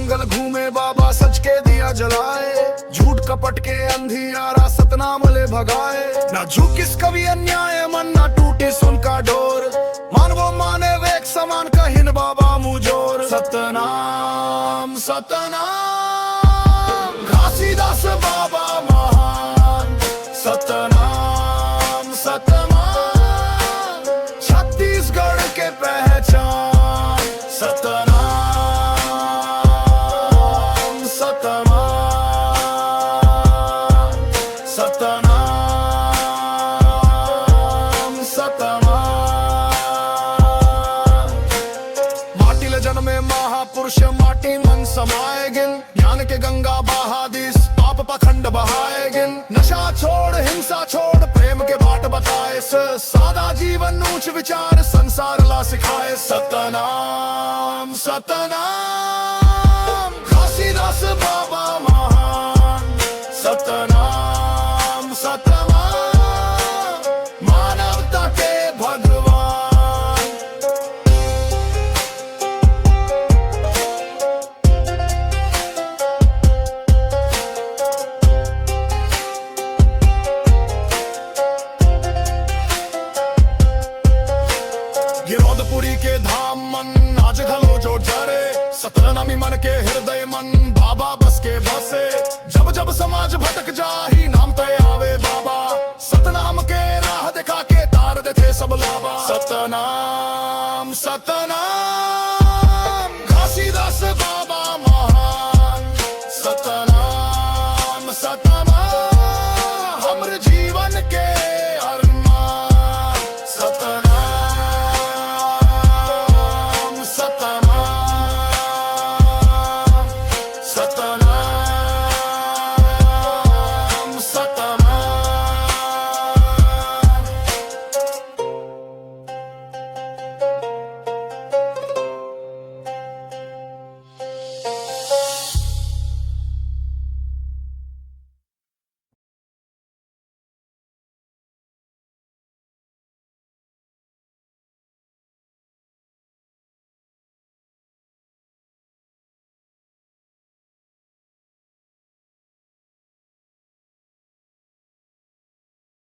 जंगल घूमे बाबा सच के दिया जलाए, झूठ कपट के अंधियारा सतनाम ले भगाए। ना झुकिस कभी अन्याय मन ना टूटी सुन का डोर, मानवो माने वेक समान कहिन बाबा मुझोर। सतनाम सतनाम घासीदास बाबा महान, सतनाम सतनाम छत्तीसगढ़ के पहचान। सतनाम सतनाम सतनाम माटीले जन्मे महापुरुष माटी मन समाए गिन, ज्ञान के गंगा बहा दिस पाप पखंड बहाए गिन। नशा छोड़ हिंसा छोड़ प्रेम के बाट बताए, सादा जीवन ऊंच विचार संसार ला सिखाए। सतनाम सतनाम घासीदास बाबा महान, सतनाम सतनाम मानवता के भगवान। गिरौदपुरी के धाम मन आज घलो जो डरे, सतनामी मन के हृदय मन बाबा बस के बसे। जब जब समाज भटक जाही नाम तय आवे बाबा, सतनाम के राह दिखा के तार देते सब लावा। सतनाम सतनाम